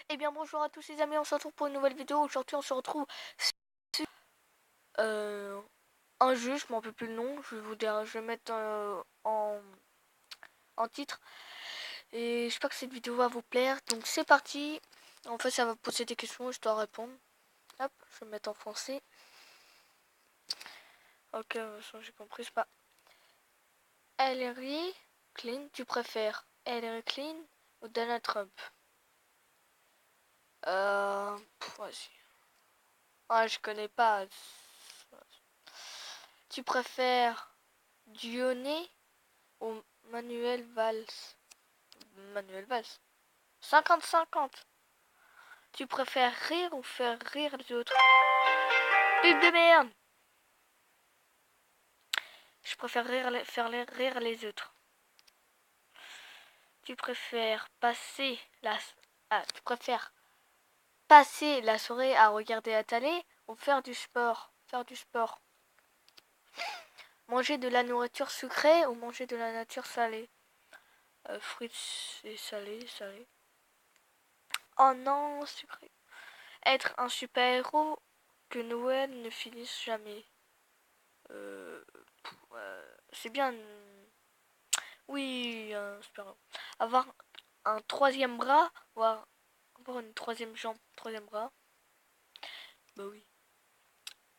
Eh bien bonjour à tous les amis, on se retrouve pour une nouvelle vidéo. Aujourd'hui on se retrouve sur un jeu, je m'en rappelle plus le nom, je vais vous dire, je vais mettre en titre. Et j'espère que cette vidéo va vous plaire. Donc c'est parti. En fait ça va poser des questions et je dois répondre. Hop, je vais mettre en français. Ok, j'ai compris, c'est pas. Hillary Clinton, tu préfères Hillary Clinton ou Donald Trump? Vas-y. Ah, je connais pas. Tu préfères Dionné ou Manuel Valls? Manuel Valls. 50-50. Tu préfères rire ou faire rire les autres? Pub de merde. Je préfère rire les autres. Tu préfères tu préfères passer la soirée à regarder la télé ou faire du sport? Faire du sport. Manger de la nourriture sucrée ou manger de la nature salée? Fruits et salé. Oh non, sucré. Être un super-héros, que Noël ne finisse jamais. Euh, c'est bien. Oui, un super-héros. Avoir un troisième bras, ou avoir une troisième jambe, troisième bras. Bah oui.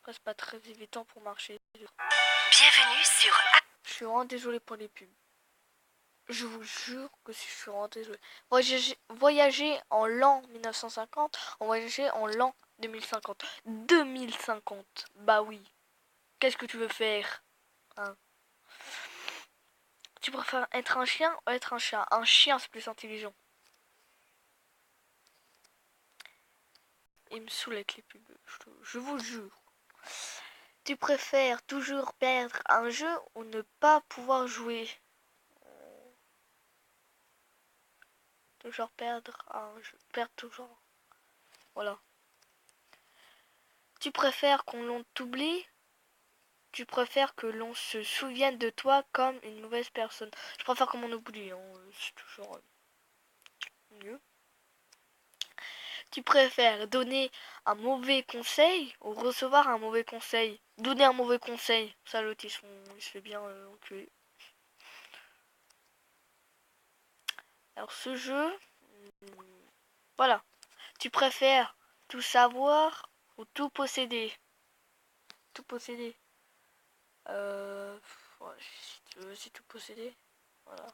Après, c'est pas très évident pour marcher. Bienvenue sur... Je suis vraiment désolé pour les pubs. Je vous jure que je suis vraiment désolé. Voyager en l'an 1950, on voyager en l'an 2050. 2050, bah oui. Qu'est-ce que tu veux faire, hein? Tu préfères être un chien ou être un chat? Un chien, c'est plus intelligent. Il me saoule avec les pubs, je vous jure. Tu préfères toujours perdre un jeu ou ne pas pouvoir jouer? Toujours perdre un jeu. Perdre toujours. Voilà. Tu préfères qu'on l'on t'oublie? Tu préfères que l'on se souvienne de toi comme une mauvaise personne? Je préfère qu'on m'en oublie, hein. C'est toujours mieux. Tu préfères donner un mauvais conseil ou recevoir un mauvais conseil? Donner un mauvais conseil. Ça, l'autre, il se fait bien enculer. Alors, ce jeu, voilà. Tu préfères tout savoir ou tout posséder? Tout posséder. Ouais, si tu veux, c'est tout posséder. Voilà.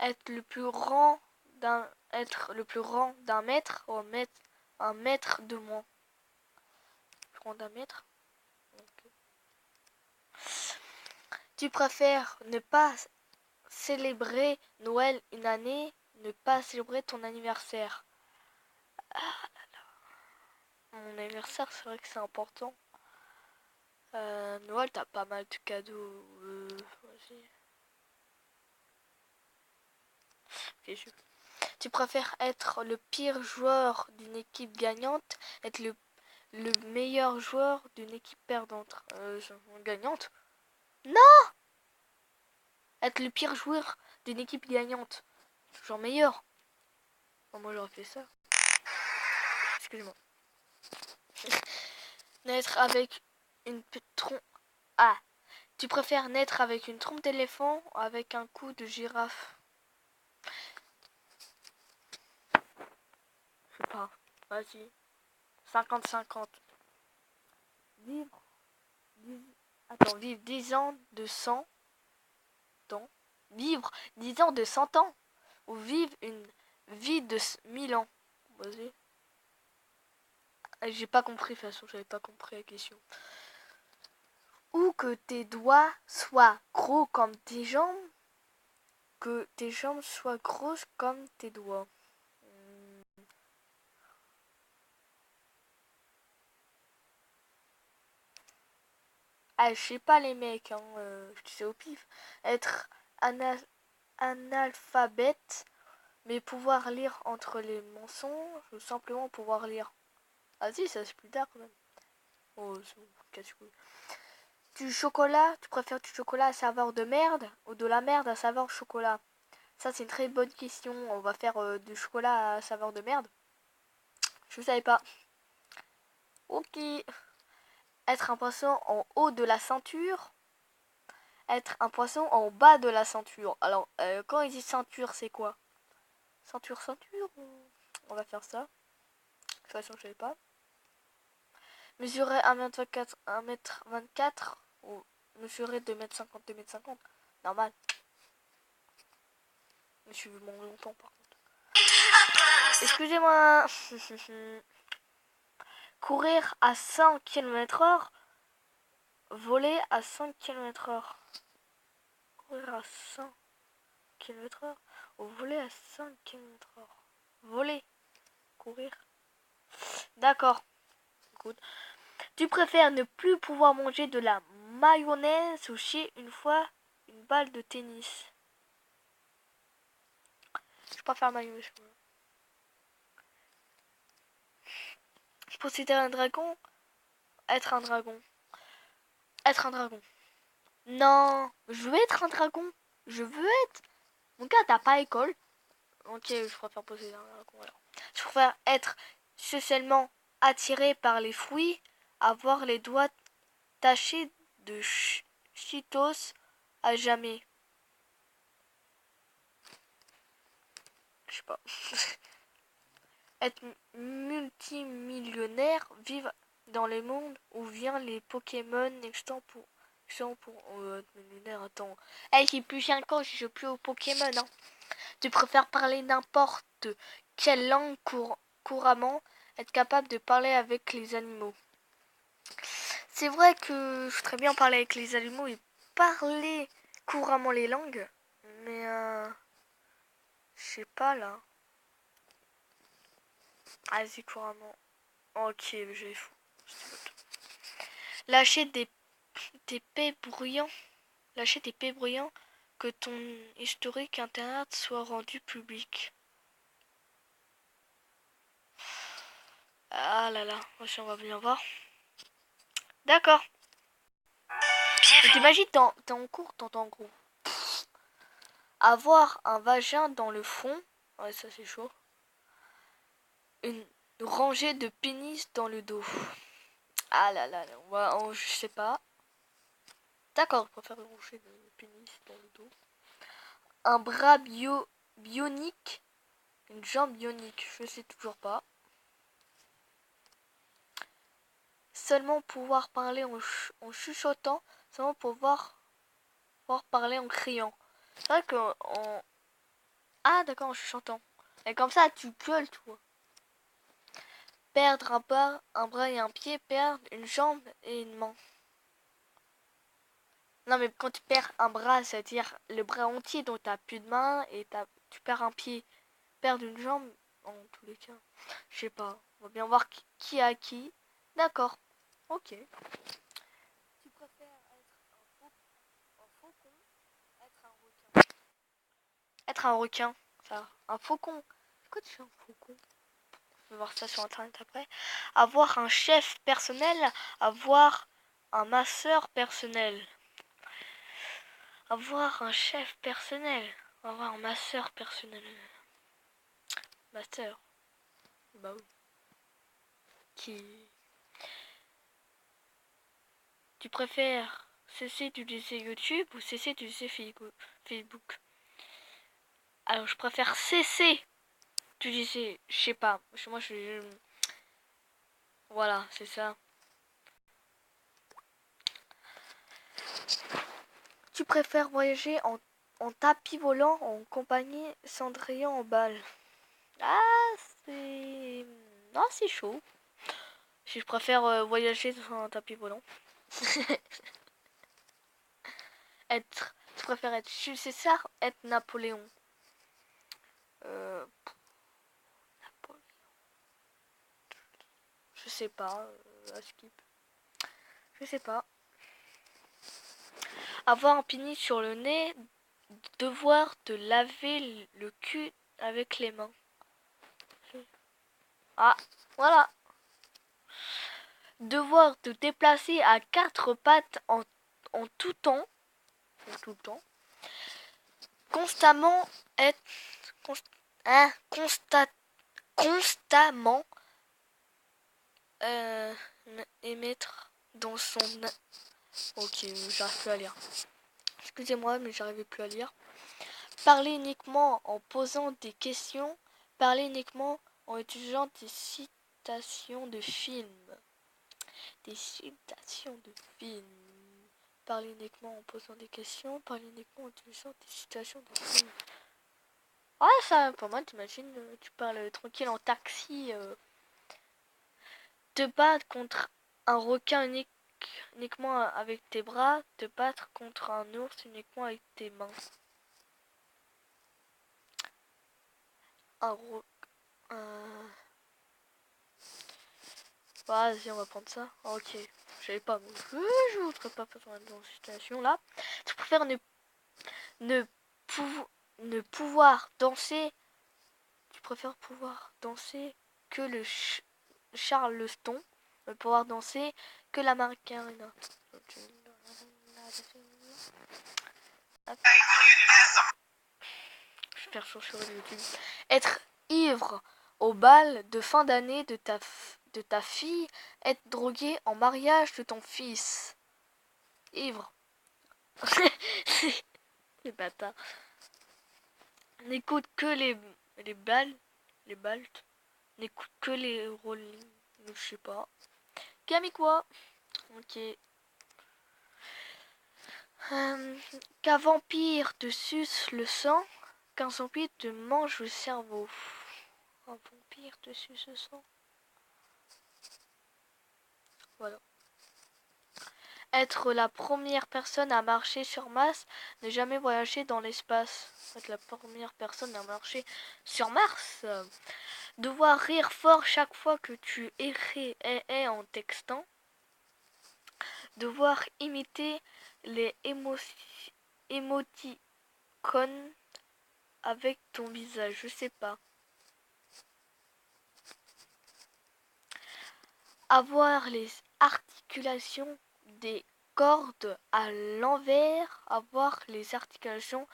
Être le plus grand d'un mètre ou un mètre de moins. Plus grand d'un mètre. Okay. Tu préfères ne pas célébrer Noël une année, ne pas célébrer ton anniversaire? Ah là là. Mon anniversaire, c'est vrai que c'est important. Noël, t'as pas mal de cadeaux. Vas-y. Okay, tu préfères être le pire joueur d'une équipe gagnante, être le meilleur joueur d'une équipe perdante? Gagnante? Non! Être le pire joueur d'une équipe gagnante. Genre meilleur. Bon, moi j'aurais fait ça. Excusez-moi. Naître avec une trompe. Ah! Tu préfères naître avec une trompe d'éléphant ou avec un cou de girafe? Je sais pas. Vas-y. 50-50. Vivre. Vivre 10 ans de 100 ans. Vivre 10 ans de 100 ans. Ou vivre une vie de 1000 ans. Vas-y. J'ai pas compris, de toute façon, j'avais pas compris la question. Ou que tes doigts soient gros comme tes jambes, que tes jambes soient grosses comme tes doigts. Ah, je sais pas les mecs, hein, je sais au pif. Être analphabète, mais pouvoir lire entre les mensonges, ou simplement pouvoir lire. Ah si, ça c'est plus tard quand même. Oh, c'est bon, casse-couille. Du chocolat, tu préfères du chocolat à saveur de merde ou de la merde à saveur chocolat? Ça, c'est une très bonne question. On va faire du chocolat à saveur de merde. Je savais pas. Ok. Être un poisson en haut de la ceinture. Être un poisson en bas de la ceinture. Alors, quand il dit ceinture, c'est quoi? Ceinture, ceinture On va faire ça. De toute façon, je sais pas. Mesurer 1m24, 1m24 ou mesurer 2m50, 2m50. Normal. Je suis vu mon longtemps par contre. Excusez-moi. Courir à 100 km/h. Voler à 100 km/h. Courir à 100 km/h. Ou voler à 100 km/h. Voler. Courir. D'accord. Good. Tu préfères ne plus pouvoir manger de la mayonnaise ou chier une fois une balle de tennis? Je préfère la mayonnaise. Je posséder un dragon. Être un dragon. Être un dragon. Non, je veux être un dragon. Je veux être. Mon gars, t'as pas école. Ok, je préfère posséder un dragon alors. Je préfère être socialement attiré par les fruits, avoir les doigts tachés de Cheetos à jamais. Je sais pas. Être multimillionnaire, vivre dans les mondes où vient les Pokémon extant pour millionnaire, attends. Hey, j'ai plus 5 ans, je joue plus aux Pokémon, hein. Tu préfères parler n'importe quelle langue couramment, être capable de parler avec les animaux. C'est vrai que je voudrais bien parler avec les animaux et parler couramment les langues, mais je sais pas là. Vas-y, couramment. Ok, j'ai fou. Lâcher des paix bruyants. Lâcher des paix bruyants que ton historique internet soit rendu public. Ah là là, on va bien voir. D'accord. T'imagines, t'es en cours, t'entends en gros. Avoir un vagin dans le front. Ouais, ça c'est chaud. Une rangée de pénis dans le dos. Ah là là, je sais pas. D'accord, je préfère une rangée de pénis dans le dos. Un bras bionique. Une jambe bionique, je sais toujours pas. Seulement pouvoir parler en chuchotant, seulement pouvoir parler en criant. C'est vrai que en... Ah d'accord, en chuchotant. Et comme ça, tu gueules, toi. Perdre un bras et un pied, perdre une jambe et une main. Non mais quand tu perds un bras, c'est-à-dire le bras entier, donc t'as plus de main et tu perds un pied. Perdre une jambe, en tous les cas. Je sais pas. On va bien voir qui a qui. D'accord. Ok. Tu préfères être un faucon, être un requin? Être un requin, ça. Un faucon. C'est quoi déjà un faucon? On va voir ça sur internet après. Avoir un chef personnel, avoir un masseur personnel. Avoir un chef personnel, avoir un masseur personnel. Master. Bah oui. Qui... Tu préfères cesser d'utiliser YouTube ou cesser d'utiliser Facebook? Alors je préfère cesser d'utiliser, je sais pas, moi voilà, c'est ça. Tu préfères voyager en tapis volant en compagnie Cendrillon en balle? Ah, c'est... Non, c'est chaud. Je préfère voyager sur un tapis volant. Tu préfères être Jules César, être Napoléon? Napoléon. Je sais pas, à skip. Je sais pas. Avoir un pénis sur le nez, devoir te laver le cul avec les mains. Ah, voilà. Devoir te déplacer à 4 pattes en tout temps. Constamment être constamment émettre dans son... Ok, j'arrive plus à lire. Excusez-moi, mais j'arrivais plus à lire. Parler uniquement en posant des questions. Parler uniquement en utilisant des citations de films. Des citations de films. Parler uniquement en posant des questions. Parler uniquement en utilisant des citations de films. Ah, ça, pour moi, t'imagines, tu parles tranquille en taxi. Te battre contre un requin uniquement avec tes bras. Te battre contre un ours uniquement avec tes mains. Vas-y, on va prendre ça. Ok, j'avais pas. Je voudrais pas faire dans cette situation là. Tu préfères ne, ne pouvoir danser. Tu préfères pouvoir danser que le Charleston. Pouvoir danser que la Macarena. Je vais faire chaud sur YouTube. Être ivre au bal de fin d'année de ta fille. Être drogué en mariage de ton fils. Ivre. Les bâtards. N'écoute que les balles. Les baltes. N'écoute que les rolling. Je sais pas. Kamikwa. Ok. Qu'un vampire te suce le sang. Qu'un vampire te mange le cerveau. Un vampire te suce le sang. Voilà. Être la première personne à marcher sur Mars, ne jamais voyager dans l'espace. Être la première personne à marcher sur Mars. Devoir rire fort chaque fois que tu écris en textant. Devoir imiter les émoticônes avec ton visage. Je sais pas. Avoir les articulations des cordes à l'envers. Avoir les articulations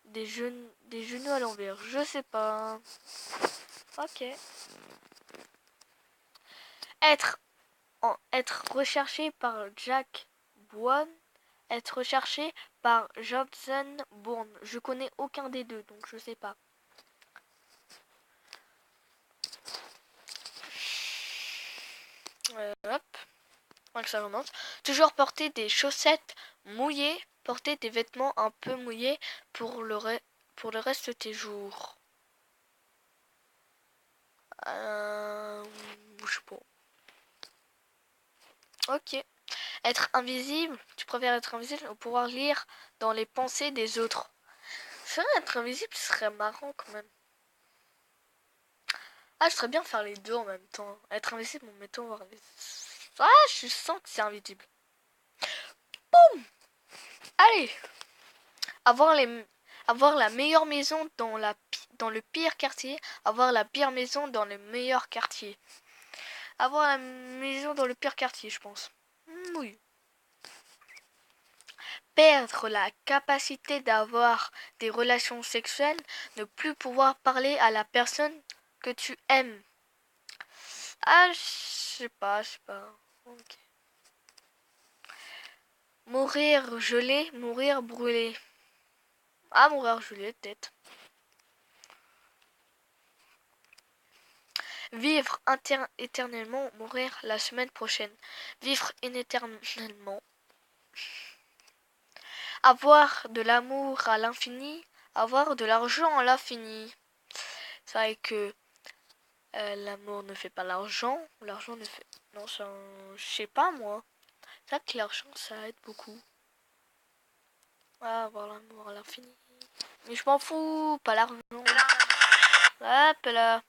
des genoux à l'envers. Je sais pas. Ok. Être recherché par Jack Bourne. Être recherché par Jobson Bourne. Je connais aucun des deux, donc je sais pas. Hop. Que ça commence. Toujours porter des chaussettes mouillées. Porter des vêtements un peu mouillés pour le reste de tes jours. Je sais pas. Ok. Être invisible. Tu préfères être invisible ou pouvoir lire dans les pensées des autres? C'est vrai, être invisible, ce serait marrant quand même. Ah, je serais bien faire les deux en même temps. Être invisible en mettant voir les... Ah, je sens que c'est invisible. Boum. Allez. Avoir la meilleure maison dans le pire quartier. Avoir la pire maison dans le meilleur quartier. Avoir la maison dans le pire quartier, je pense. Oui. Perdre la capacité d'avoir des relations sexuelles, ne plus pouvoir parler à la personne que tu aimes. Ah, je sais pas. Ok. Mourir gelé, mourir brûlé. Ah, mourir gelé, peut-être. Vivre éternellement, mourir la semaine prochaine. Vivre inéternellement. Avoir de l'amour à l'infini, avoir de l'argent à l'infini. C'est vrai que l'amour ne fait pas l'argent ne fait... Non, ça... Je sais pas, moi. C'est vrai que l'argent, ça aide beaucoup. Ah, avoir l'amour à l'infini. Mais je m'en fous, pas l'argent. Hop là.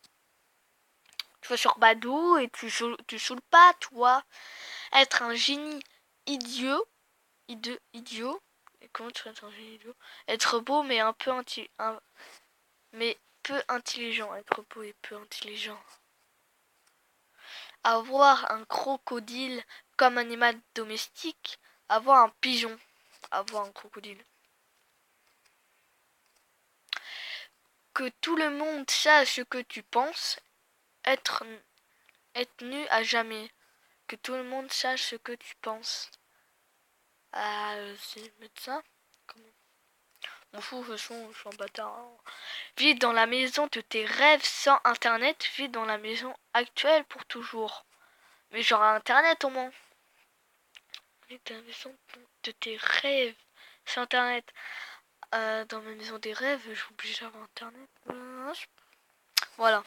Tu vas sur Badou et tu saoules pas, toi. Être un génie idiot. Idiot. Et comment tu vas être un génie idiot? Être beau mais un peu mais peu intelligent. Être beau et peu intelligent. Avoir un crocodile comme animal domestique. Avoir un pigeon. Avoir un crocodile. que tout le monde sache ce que tu penses, être nu à jamais. Que tout le monde sache ce que tu penses. Ah, c'est médecin. Comment? M'en fous, de toute façon, je suis un bâtard. Hein. Vis dans la maison de tes rêves sans internet, vis dans la maison actuelle pour toujours. Mais genre internet au moins. Vis dans la maison de tes rêves sans internet. Dans ma maison des rêves, je suis obligée d'avoir internet. Voilà.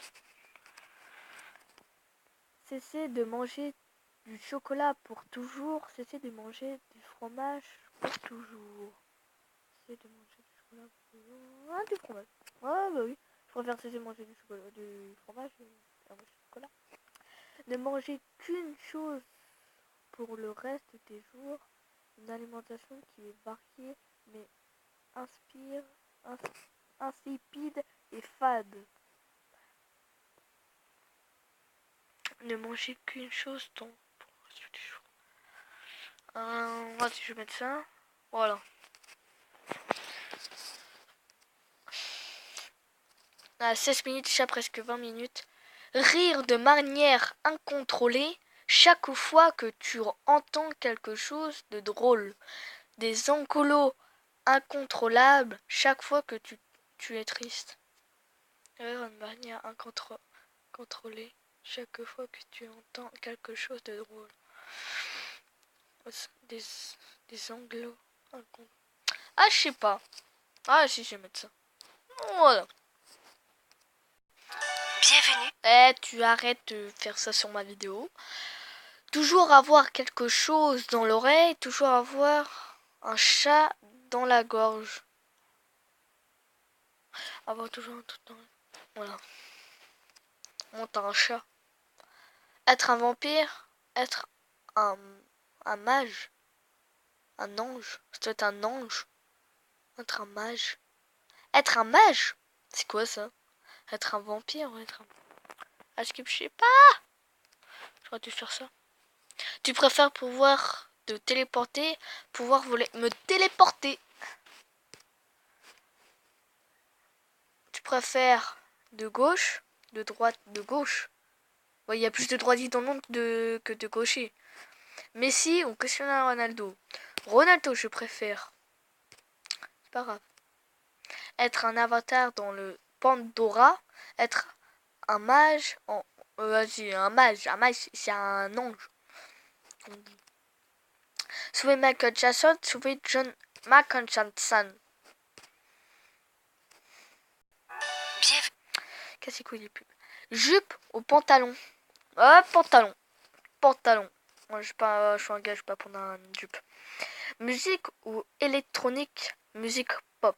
Cessez de manger du chocolat pour toujours. Cessez de manger du fromage pour toujours. Cessez de manger du chocolat pour toujours. Ah, du fromage. Ah, bah oui. Je préfère cesser de manger du chocolat, du fromage et du chocolat. Ne mangez qu'une chose pour le reste de tes jours. Une alimentation qui est variée mais insipide et fade. Ne mangez qu'une chose pour le reste des jours. Vas-y, je vais mettre ça. Voilà. À 16 minutes, déjà presque 20 minutes. Rire de manière incontrôlée chaque fois que tu entends quelque chose de drôle. Des encolos incontrôlables chaque fois que tu es triste. Rire de manière incontrôlée chaque fois que tu entends quelque chose de drôle. Des anglos incontrôlables. Ah, je sais pas. Ah, si, je vais mettre ça. Voilà. Bienvenue. Tu arrêtes de faire ça sur ma vidéo. Toujours avoir quelque chose dans l'oreille, toujours avoir un chat dans la gorge. Avoir toujours un truc dans la... Voilà. Bon, t'as un chat. Être un vampire, être un mage, un ange. Ça doit être un ange. Être un mage. Être un mage? C'est quoi ça? Être un vampire ou être un... Ah, je sais pas. J'aurais dû faire ça. Tu préfères pouvoir te téléporter, pouvoir voler, me téléporter. Tu préfères de gauche, de droite, de gauche. Ouais, il y a plus de droitiers dans le monde que de gauchers. Messi ou Cristiano Ronaldo. Ronaldo, je préfère. C'est pas grave. Être un avatar dans le Pandora, être un mage en... vas-y, un mage, c'est un ange. Sauver Michael Jackson, sauver John Michael Jackson. Qu'est-ce que les pubs? Jupe ou pantalon? Pantalon. Pantalon. Moi, je suis un gars, je vais pas prendre une jupe. Musique ou électronique? Musique pop.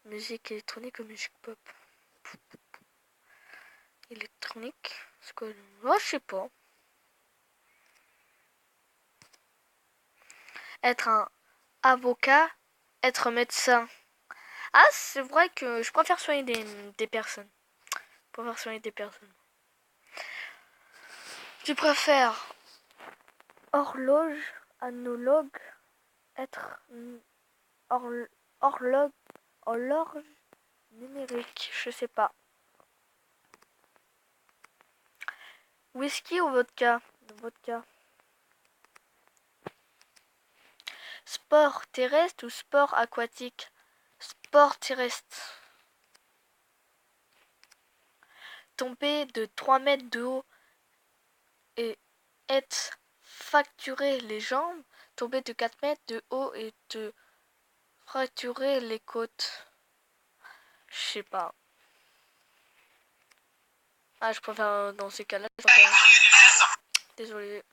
Musique électronique ou musique pop? Électronique? C'est quoi? Moi, je sais pas. Être un avocat, être médecin. Ah, c'est vrai que je préfère soigner des personnes. Je préfère soigner des personnes. Tu préfères horloge, analogue, être horloge numérique, je sais pas. Whisky ou vodka? Vodka. Sport terrestre ou sport aquatique? Sport terrestre. Tomber de 3 mètres de haut et être fracturer les jambes. Tomber de 4 mètres de haut et te fracturer les côtes. Je sais pas. Ah, je préfère dans ces cas-là. Désolé.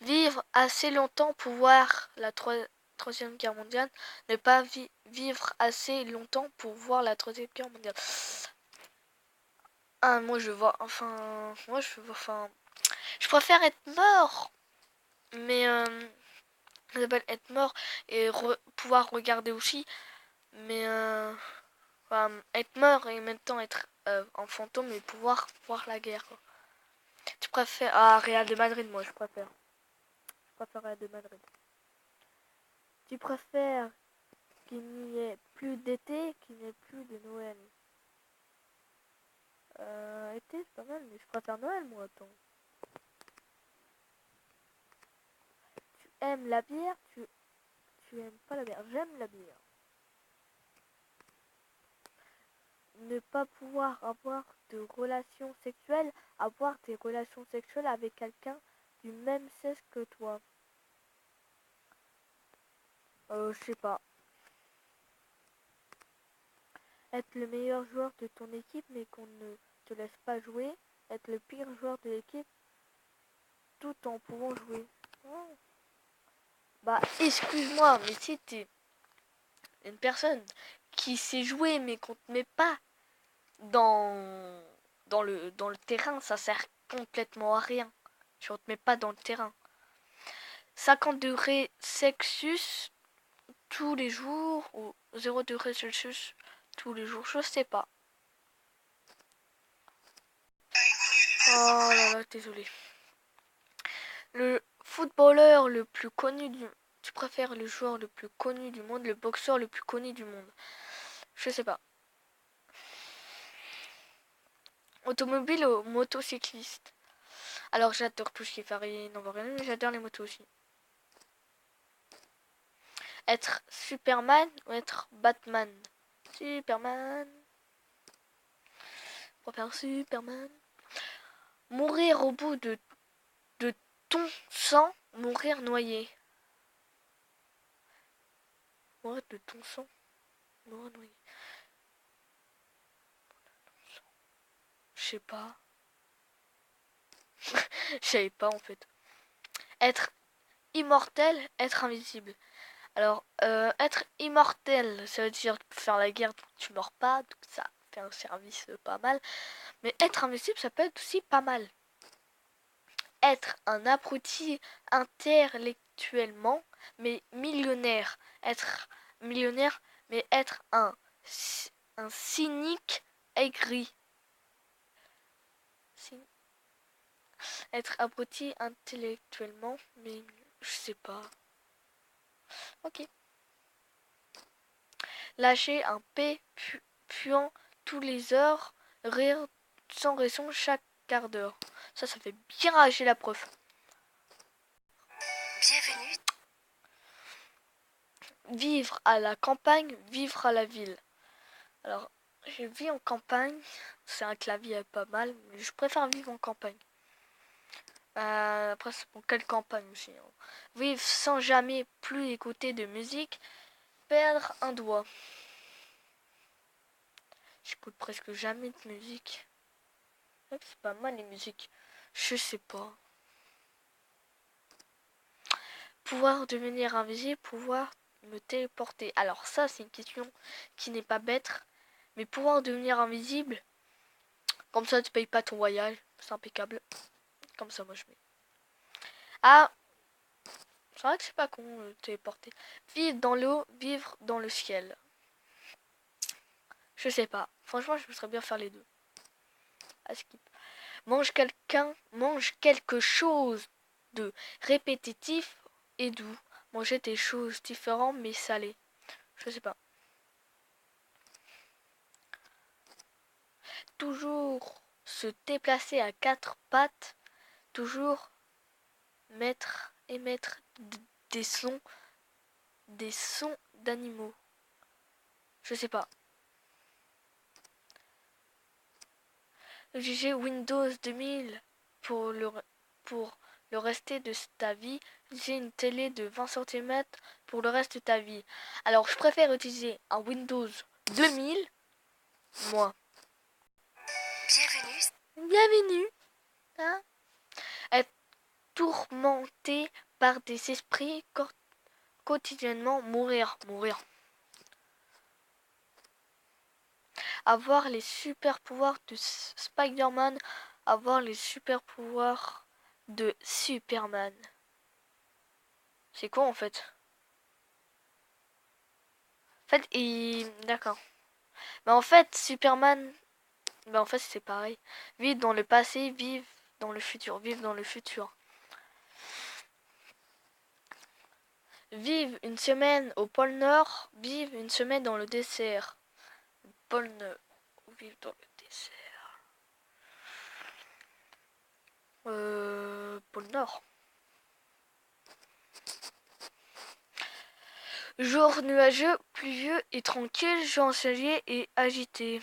Vivre assez longtemps pour voir la Troisième Guerre mondiale. Ne pas vivre assez longtemps pour voir la Troisième Guerre mondiale. Ah, moi je vois, je préfère être mort. Mais, ça s'appelle être mort et pouvoir regarder aussi. Mais, être mort et en même temps être en fantôme et pouvoir voir la guerre. Quoi. Tu préfères... Ah, Real de Madrid, moi je préfère. Je préfère Real de Madrid. Tu préfères qu'il n'y ait plus d'été, qu'il n'y ait plus de Noël. Été, c'est pas mal, mais je préfère Noël, moi, attends. Tu aimes la bière, tu aimes pas la bière. J'aime la bière. Ne pas pouvoir avoir de relations sexuelles, avoir des relations sexuelles avec quelqu'un du même sexe que toi. Je sais pas. Être le meilleur joueur de ton équipe mais qu'on ne te laisse pas jouer. Être le pire joueur de l'équipe tout en pouvant jouer. Oh. Bah excuse-moi, mais si t'es une personne qui sait jouer mais qu'on te met pas dans le terrain, ça sert complètement à rien. Si on te met pas dans le terrain. 50 degrés Celsius tous les jours ou 0 degrés Celsius tous les jours, je sais pas. Oh là là, désolé. Le footballeur le plus connu du... Tu préfères le joueur le plus connu du monde, le boxeur le plus connu du monde? Je sais pas. Automobile ou motocycliste? Alors j'adore tout ce qui est farine, mais j'adore les motos aussi. Être Superman ou être Batman? Superman. Je préfère Superman. Mourir au bout de ton sang, mourir noyé. Mourir de ton sang, mourir noyé. Je sais pas. Je savais pas en fait. Être immortel, être invisible. Alors, être immortel, ça veut dire faire la guerre, donc tu meurs pas, donc ça fait un service pas mal. Mais être invisible, ça peut être aussi pas mal. Être un abruti intellectuellement, mais millionnaire. Être millionnaire, mais être un cynique aigri. Être abruti intellectuellement, mais je sais pas. Ok. Lâcher un P puant tous les heures, rire sans raison chaque quart d'heure. Ça fait bien rager la prof. Bienvenue. Vivre à la campagne, vivre à la ville. Alors, je vis en campagne. C'est un clavier pas mal, mais je préfère vivre en campagne. Après, c'est pour quelle campagne aussi. Hein. Vivre sans jamais plus écouter de musique, perdre un doigt. J'écoute presque jamais de musique. C'est pas mal les musiques. Je sais pas. Pouvoir devenir invisible, pouvoir me téléporter. Alors ça, c'est une question qui n'est pas bête. Mais pouvoir devenir invisible, comme ça tu payes pas ton voyage. C'est impeccable. Comme ça, moi je mets. Ah, c'est vrai que c'est pas con, téléporter. Vivre dans l'eau, vivre dans le ciel. Je sais pas. Franchement, je me serais bien faire les deux. À skip. Mange quelque chose de répétitif et doux. Manger des choses différentes mais salées. Je sais pas. Toujours se déplacer à quatre pattes. Toujours émettre des sons d'animaux. Je sais pas. Juger Windows 2000 pour pour le reste de ta vie. J'ai une télé de 20 cm pour le reste de ta vie. Alors, je préfère utiliser un Windows 2000, moi. Bienvenue. Bienvenue. Hein? Être tourmenté par des esprits quotidiennement, mourir. Avoir les super pouvoirs de Spider-Man, avoir les super pouvoirs de Superman. C'est quoi en fait? En fait, d'accord. Mais en fait, Superman, ben en fait c'est pareil. Vivre dans le passé, vivre dans le futur, vivre dans le futur. Vivre une semaine au pôle Nord, vivre une semaine dans le désert. Pôle Nord, vivre dans le désert. Pôle Nord. Jour nuageux, pluvieux et tranquille, jour ensoleillé et agité.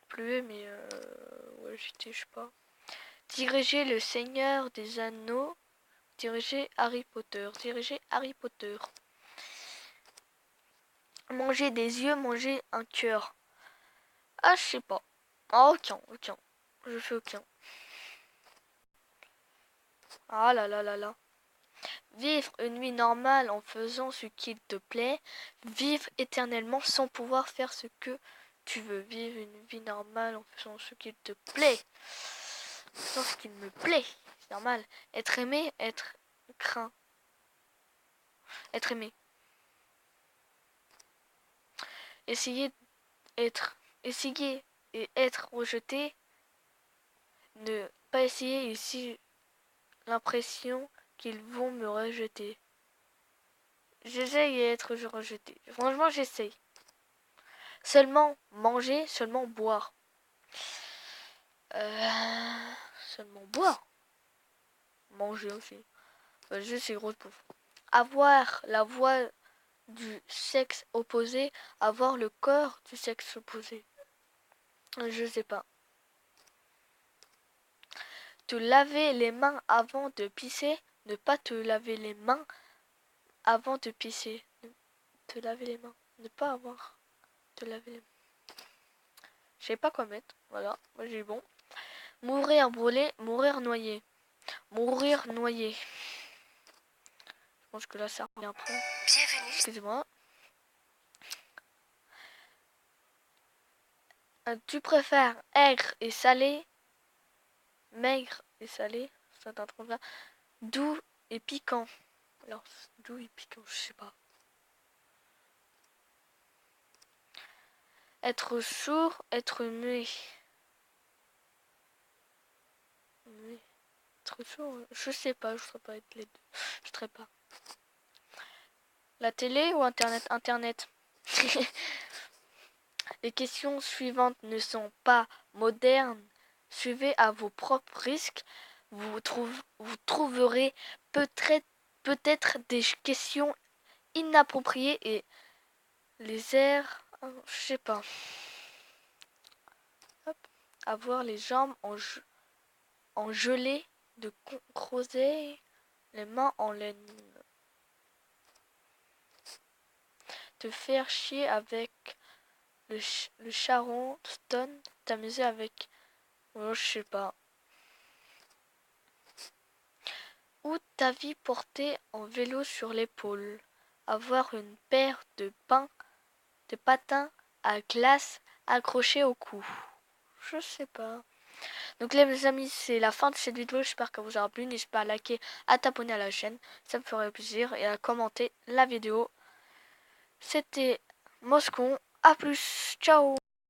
Pluvieux mais ou agité, je sais pas. Diriger le Seigneur des Anneaux. Diriger Harry Potter. Diriger Harry Potter. Manger des yeux, manger un cœur. Ah, je sais pas. Ah, aucun. Je fais aucun. Ah là là là là. Vivre une nuit normale en faisant ce qu'il te plaît. Vivre éternellement sans pouvoir faire ce que tu veux. Vivre une vie normale en faisant ce qu'il te plaît. En faisant ce qu'il me plaît. C'est normal. Être aimé, être craint. Être aimé. Essayer et être rejeté. Ne pas essayer ici l'impression qu'ils vont me rejeter. J'essaye et être rejeté. Franchement, j'essaye. Seulement manger, seulement boire. Seulement boire. Manger aussi. Je suis grosse pauvre. Avoir la voix du sexe opposé, avoir le corps du sexe opposé. Je sais pas. Te laver les mains avant de pisser, ne pas te laver les mains avant de pisser. Te laver les mains, ne pas avoir te laver les mains. Je sais pas quoi mettre. Voilà, moi j'ai bon. Mourir brûlé, mourir noyé. Mourir noyé. Je pense que là ça revient après. Bienvenue. Excusez-moi. Tu préfères aigre et salé, maigre et salé, ça t'intrigue là. Doux et piquant. Alors, doux et piquant, je sais pas. Être sourd, être muet. Muet. Être sourd, je sais pas, je saurais pas être les deux. Je saurais pas. La télé ou Internet? Internet. Les questions suivantes ne sont pas modernes. Suivez à vos propres risques. Vous trouverez peut-être des questions inappropriées et les airs, je sais pas. Hop. Avoir les jambes en gelée de creuser, les mains en laine. Te faire chier avec le charron stone, t'amuser avec, oh, je sais pas. Ou ta vie portée en vélo sur l'épaule. Avoir une paire de patins à glace accrochés au cou. Je sais pas. Donc les amis, c'est la fin de cette vidéo. J'espère que vous aura plu. N'hésitez pas à liker, à t'abonner à la chaîne. Ça me ferait plaisir. Et à commenter la vidéo. C'était Moscon. A plus. Ciao.